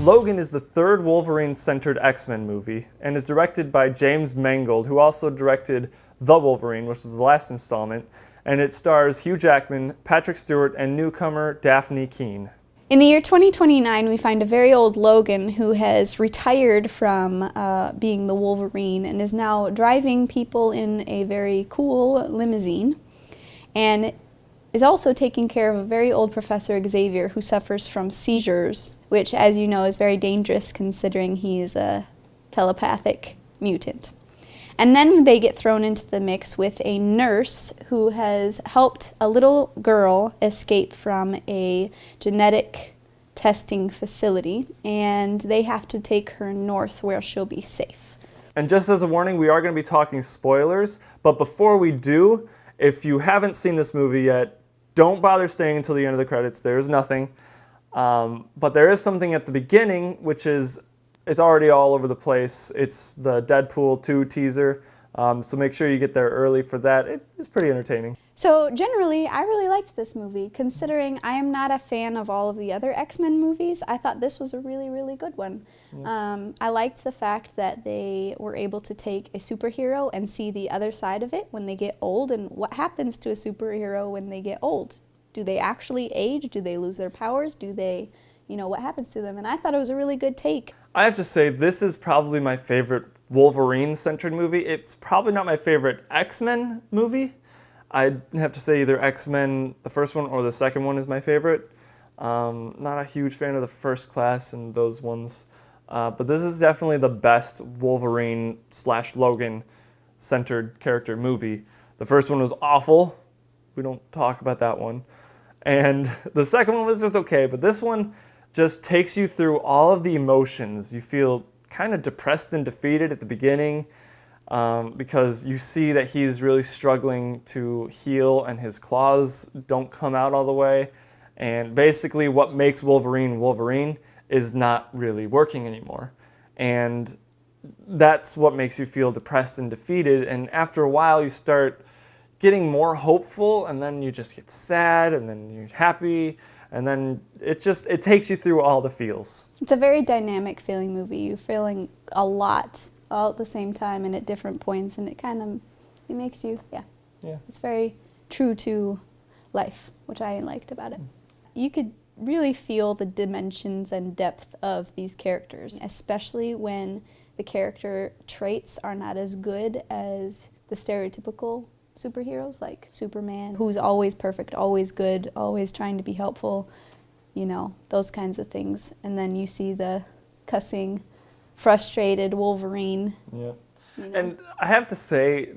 Logan is the third Wolverine-centered X-Men movie and is directed by James Mangold, who also directed The Wolverine, which is the last installment, and it stars Hugh Jackman, Patrick Stewart, and newcomer Dafne Keen. In the year 2029, we find a very old Logan who has retired from being the Wolverine and is now driving people in a very cool limousine, and is also taking care of a very old Professor Xavier who suffers from seizures, which, as you know, is very dangerous considering he is a telepathic mutant. And then they get thrown into the mix with a nurse who has helped a little girl escape from a genetic testing facility, and they have to take her north where she'll be safe. And just as a warning, we are going to be talking spoilers, but before we do, if you haven't seen this movie yet, don't bother staying until the end of the credits. There's nothing. But there is something at the beginning, which is, it's already all over the place. It's the Deadpool 2 teaser, so make sure you get there early for that. It's pretty entertaining. So generally, I really liked this movie. Considering I am not a fan of all of the other X-Men movies, I thought this was a really, really good one. Yeah. I liked the fact that they were able to take a superhero and see the other side of it when they get old, and what happens to a superhero when they get old. Do they actually age? Do they lose their powers? Do they, what happens to them? And I thought it was a really good take. I have to say, this is probably my favorite Wolverine-centered movie. It's probably not my favorite X-Men movie. I'd have to say either X-Men, the first one, or the second one is my favorite. Not a huge fan of the First Class and those ones. But this is definitely the best Wolverine/Logan-centered character movie. The first one was awful. We don't talk about that one. And the second one was just okay, but this one just takes you through all of the emotions. You feel kind of depressed and defeated at the beginning because you see that he's really struggling to heal and his claws don't come out all the way. And basically what makes Wolverine Wolverine is not really working anymore. And that's what makes you feel depressed and defeated. And after a while you start getting more hopeful, and then you just get sad, and then you're happy, and then it takes you through all the feels. It's a very dynamic feeling movie. You're feeling a lot all at the same time and at different points, and it makes you, yeah. It's very true to life, which I liked about it. You could really feel the dimensions and depth of these characters, especially when the character traits are not as good as the stereotypical superheroes like Superman, who's always perfect, always good, always trying to be helpful, those kinds of things. And then you see the cussing, frustrated Wolverine. Yeah. And I have to say,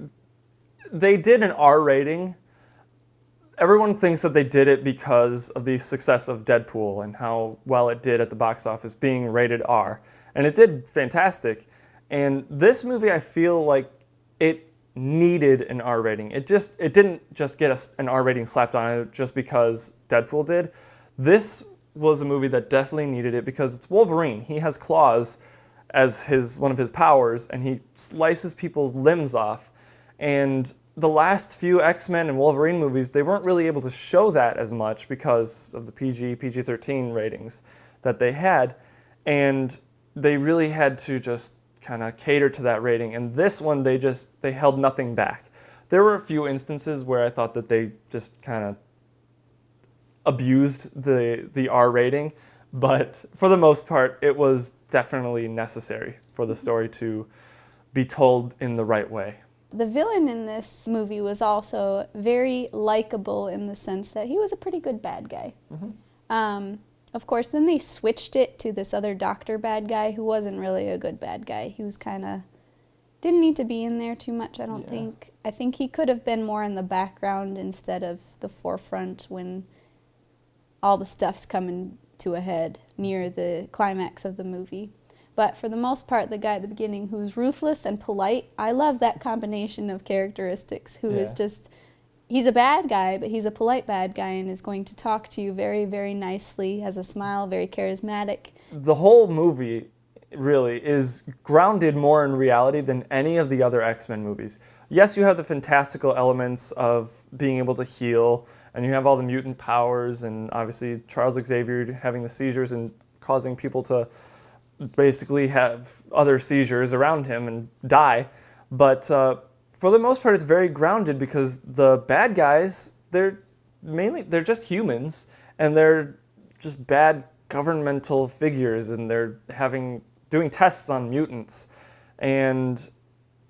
they did an R rating. Everyone thinks that they did it because of the success of Deadpool and how well it did at the box office being rated R. And it did fantastic. And this movie, I feel like it needed an R rating. It didn't just get an R rating slapped on it just because Deadpool did. This was a movie that definitely needed it because it's Wolverine. He has claws as one of his powers, and he slices people's limbs off. And the last few X-Men and Wolverine movies, they weren't really able to show that as much because of the PG-13 ratings that they had. And they really had to just kind of cater to that rating, and this one they held nothing back. There were a few instances where I thought that they just kind of abused the R rating, but for the most part it was definitely necessary for the story to be told in the right way. The villain in this movie was also very likable in the sense that he was a pretty good bad guy. Of course, then they switched it to this other doctor bad guy who wasn't really a good bad guy. He was didn't need to be in there too much, I don't think. I think he could have been more in the background instead of the forefront when all the stuff's coming to a head near the climax of the movie. But for the most part, the guy at the beginning who's ruthless and polite, I love that combination of characteristics, who is just, he's a bad guy, but he's a polite bad guy and is going to talk to you very, very nicely, has a smile, very charismatic. The whole movie really is grounded more in reality than any of the other X-Men movies. Yes, you have the fantastical elements of being able to heal, and you have all the mutant powers, and obviously Charles Xavier having the seizures and causing people to basically have other seizures around him and die. But for the most part, it's very grounded because the bad guys, they're just humans, and they're just bad governmental figures, and they're doing tests on mutants. And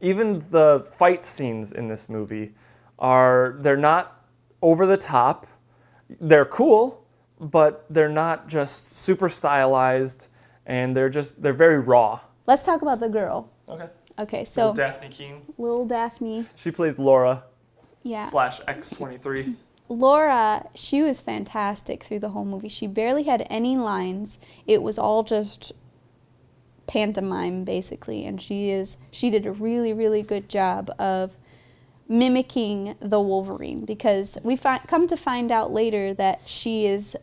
even the fight scenes in this movie they're not over the top. They're cool, but they're not just super stylized, and they're very raw. Let's talk about the girl. Okay, so Dafne Keen. Little Daphne. She plays Laura. Yeah. /X-23. She was fantastic through the whole movie. She barely had any lines. It was all just pantomime, basically, and she did a really, really good job of mimicking the Wolverine, because we come to find out later that she is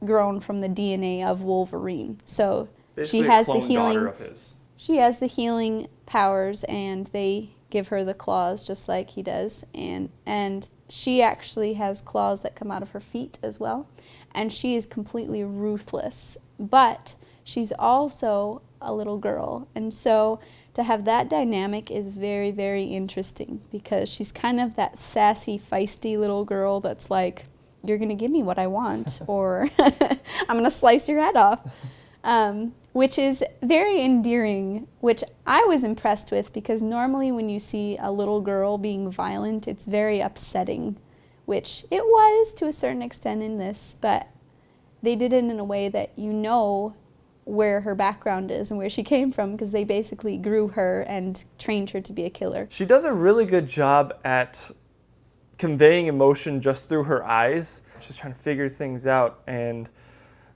grown from the DNA of Wolverine. So Basically she has a the clone healing. daughter of his. She has the healing powers, and they give her the claws just like he does, and she actually has claws that come out of her feet as well, and she is completely ruthless, but she's also a little girl, and so to have that dynamic is very, very interesting, because she's kind of that sassy, feisty little girl that's like, you're going to give me what I want, or I'm going to slice your head off, which is very endearing, which I was impressed with, because normally when you see a little girl being violent, it's very upsetting, which it was to a certain extent in this, but they did it in a way that you know where her background is and where she came from, because they basically grew her and trained her to be a killer. She does a really good job at conveying emotion just through her eyes. She's trying to figure things out, and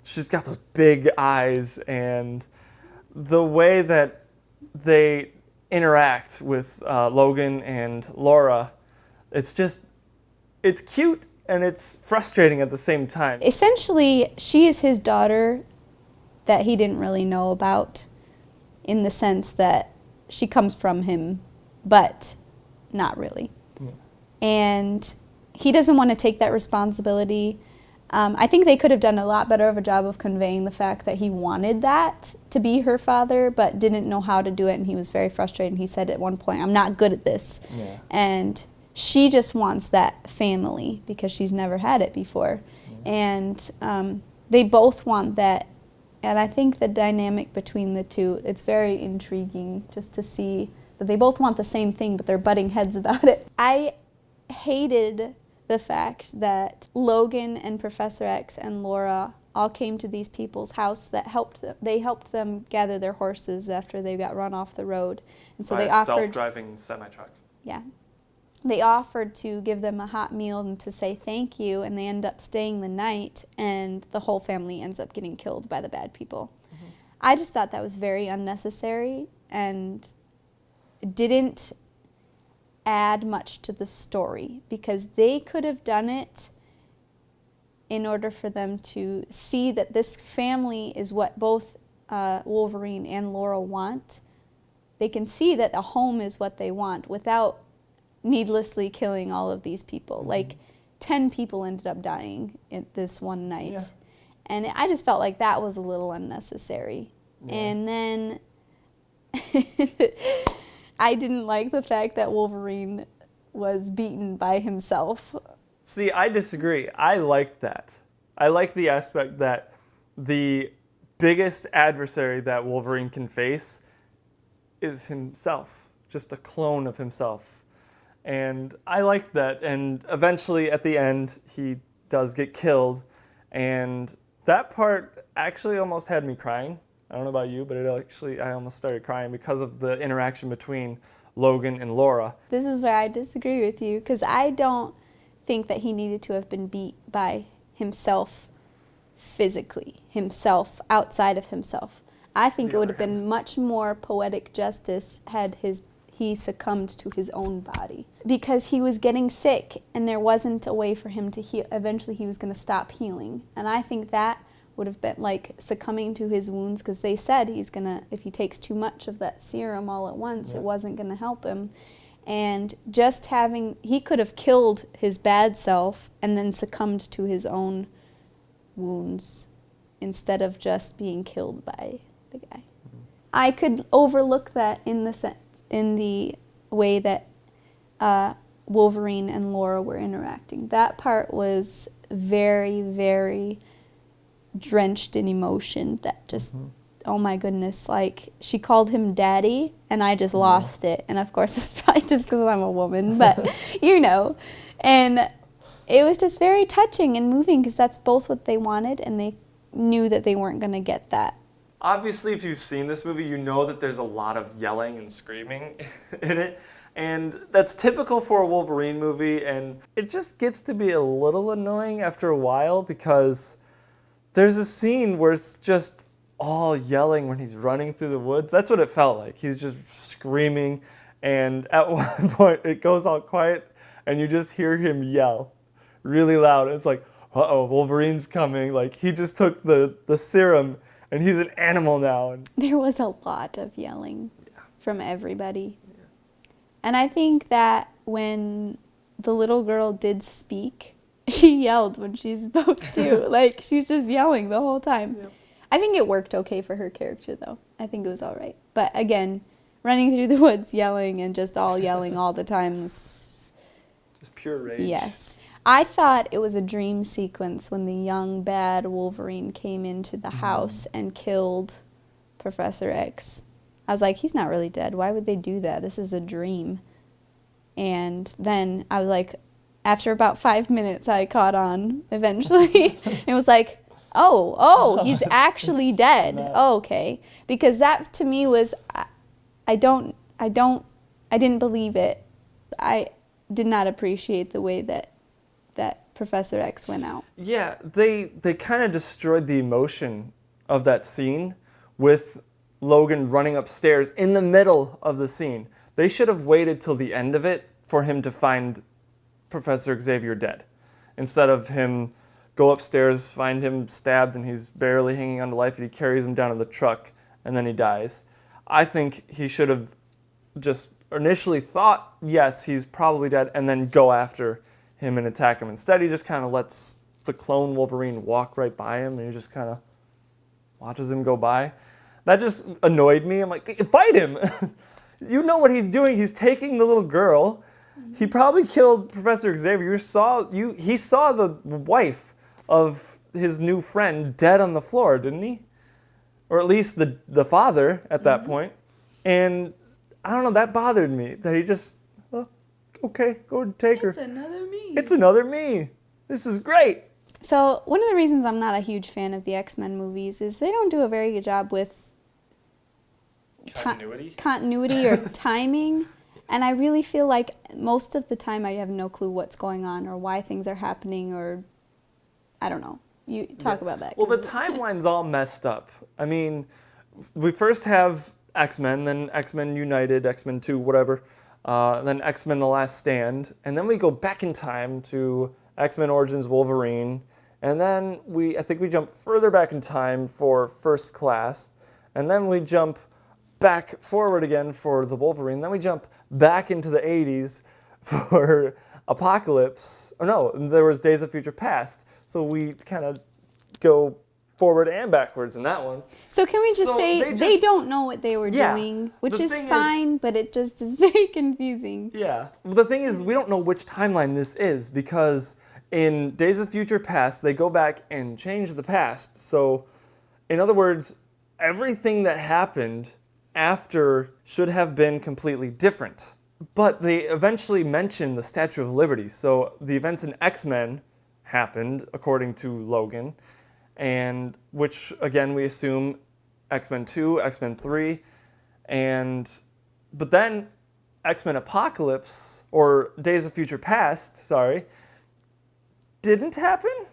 she's got those big eyes, and the way that they interact with Logan and Laura, it's cute and it's frustrating at the same time. Essentially, she is his daughter that he didn't really know about, in the sense that she comes from him, but not really. Yeah. And he doesn't want to take that responsibility. I think they could have done a lot better of a job of conveying the fact that he wanted that to be her father, but didn't know how to do it, and he was very frustrated. And he said at one point, I'm not good at this. Yeah. And she just wants that family because she's never had it before. Yeah. And they both want that. And I think the dynamic between the two, it's very intriguing just to see that they both want the same thing, but they're butting heads about it. I hated the fact that Logan and Professor X and Laura all came to these people's house that helped them gather their horses after they got run off the road. And so they offered self-driving semi-truck. Yeah. They offered to give them a hot meal and to say thank you, and they end up staying the night, and the whole family ends up getting killed by the bad people. Mm-hmm. I just thought that was very unnecessary and didn't add much to the story, because they could have done it in order for them to see that this family is what both Wolverine and Laura want. They can see that a home is what they want without needlessly killing all of these people. Mm-hmm. Like 10 people ended up dying in this one night. Yeah. And I just felt like that was a little unnecessary. Yeah. And then I didn't like the fact that Wolverine was beaten by himself. See, I disagree. I liked that. I like the aspect that the biggest adversary that Wolverine can face is himself, just a clone of himself. And I liked that. And eventually, at the end, he does get killed. And that part actually almost had me crying. I don't know about you, but I almost started crying because of the interaction between Logan and Laura. This is where I disagree with you, because I don't think that he needed to have been beat by himself physically, himself outside of himself. I think it would have been much more poetic justice had he succumbed to his own body, because he was getting sick and there wasn't a way for him to heal. Eventually he was going to stop healing, and I think that would have been like succumbing to his wounds, because they said if he takes too much of that serum all at once, it wasn't gonna help him. And just he could have killed his bad self and then succumbed to his own wounds instead of just being killed by the guy. I could overlook that in the way that Wolverine and Laura were interacting. That part was very, very drenched in emotion. That just, oh my goodness, like she called him daddy and I just lost it. And of course it's probably just because I'm a woman, but you know. And it was just very touching and moving because that's both what they wanted, and they knew that they weren't going to get that. Obviously, if you've seen this movie, you know that there's a lot of yelling and screaming in it. And that's typical for a Wolverine movie, and it just gets to be a little annoying after a while because there's a scene where it's just all yelling when he's running through the woods. That's what it felt like. He's just screaming, and at one point it goes all quiet, and you just hear him yell really loud. It's like, uh-oh, Wolverine's coming. Like, he just took the serum, and he's an animal now. And there was a lot of yelling from everybody. Yeah. And I think that when the little girl did speak, she yelled when she spoke too. Like, she's just yelling the whole time. Yeah. I think it worked okay for her character, though. I think it was all right. But again, running through the woods, yelling, and just all yelling all the time was... just pure rage. Yes. I thought it was a dream sequence when the young, bad Wolverine came into the house and killed Professor X. I was like, he's not really dead. Why would they do that? This is a dream. And then I was like, after about 5 minutes, I caught on eventually. It was like, oh, he's actually dead. Oh, okay. Because that to me was, I didn't believe it. I did not appreciate the way that Professor X went out. Yeah, they kind of destroyed the emotion of that scene with Logan running upstairs in the middle of the scene. They should have waited till the end of it for him to find Professor Xavier dead, instead of him go upstairs, find him stabbed, and he's barely hanging on to life, and he carries him down to the truck, and then he dies. I think he should have just initially thought, yes, he's probably dead, and then go after him and attack him. Instead, he just kind of lets the clone Wolverine walk right by him, and he just kind of watches him go by. That just annoyed me. I'm like, fight him! You know what he's doing. He's taking the little girl. He probably killed Professor Xavier. He saw the wife of his new friend dead on the floor, didn't he? Or at least the father at that point. And I don't know, that bothered me. That he just, okay, go take her. It's another me. It's another me. This is great. So one of the reasons I'm not a huge fan of the X-Men movies is they don't do a very good job with continuity or timing. And I really feel like most of the time I have no clue what's going on or why things are happening, or I don't know. You talk about that. Well, the timeline's all messed up. I mean, we first have X-Men, then X-Men United, X-Men 2, whatever, then X-Men The Last Stand, and then we go back in time to X-Men Origins Wolverine, and then I think we jump further back in time for First Class, and then we jump back forward again for the Wolverine, then we jump back into the 80s for Apocalypse. Oh no, there was Days of Future Past, so we kind of go forward and backwards in that one. So can we just say they don't know what they were doing, which is fine, but it just is very confusing. Yeah. Well, the thing is, we don't know which timeline this is, because in Days of Future Past, they go back and change the past. So, in other words, everything that happened after should have been completely different. But they eventually mention the Statue of Liberty. So the events in X-Men happened, according to Logan, and which, again, we assume X-Men 2, X-Men 3, but then X-Men Apocalypse, or Days of Future Past, didn't happen?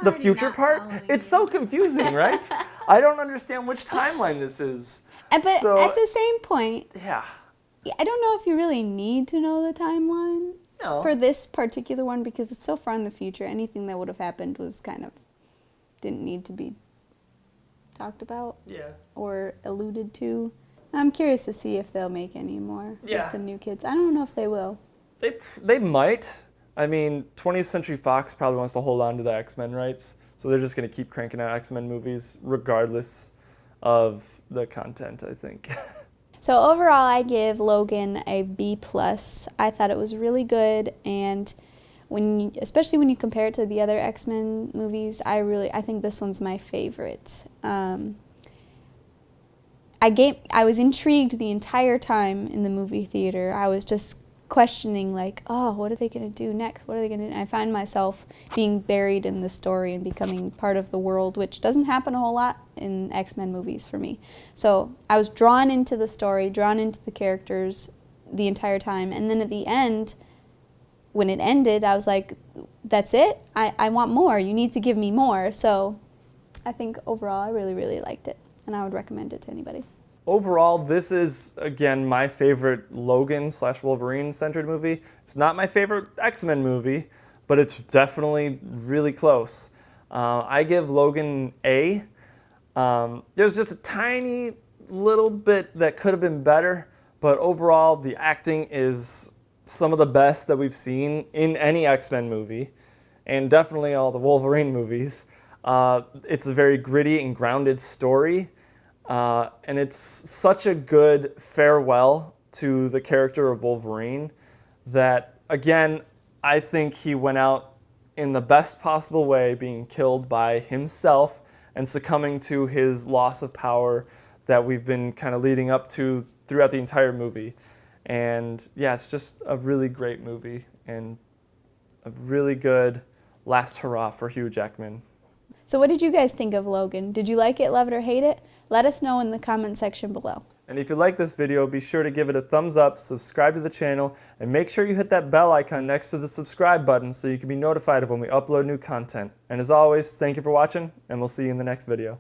The future part? It's so confusing, right? I don't understand which timeline this is. But at the same point, yeah, I don't know if you really need to know the timeline for this particular one, because it's so far in the future. Anything that would have happened was kind of didn't need to be talked about Yeah. or alluded to. I'm curious to see if they'll make any more Yeah. with the new kids. I don't know if they will. They might. I mean, 20th Century Fox probably wants to hold on to the X-Men rights, so they're just going to keep cranking out X-Men movies regardless of the content, I think. So overall, I give Logan a B+. I thought it was really good, and especially when you compare it to the other X-Men movies, I think this one's my favorite. I was intrigued the entire time in the movie theater. I was just questioning, like, oh, what are they going to do next? What are they going to do? And I find myself being buried in the story and becoming part of the world, which doesn't happen a whole lot in X-Men movies for me. So I was drawn into the story, drawn into the characters the entire time. And then at the end, when it ended, I was like, that's it? I want more. You need to give me more. So I think overall I really, really liked it, and I would recommend it to anybody. Overall, this is, again, my favorite Logan/Wolverine-centered movie. It's not my favorite X-Men movie, but it's definitely really close. I give Logan A. There's just a tiny little bit that could have been better, but overall, the acting is some of the best that we've seen in any X-Men movie, and definitely all the Wolverine movies. It's a very gritty and grounded story. And it's such a good farewell to the character of Wolverine that, again, I think he went out in the best possible way, being killed by himself and succumbing to his loss of power that we've been kind of leading up to throughout the entire movie. And yeah, it's just a really great movie and a really good last hurrah for Hugh Jackman. So what did you guys think of Logan? Did you like it, love it, or hate it? Let us know in the comment section below. And if you like this video, be sure to give it a thumbs up, subscribe to the channel, and make sure you hit that bell icon next to the subscribe button so you can be notified of when we upload new content. And as always, thank you for watching, and we'll see you in the next video.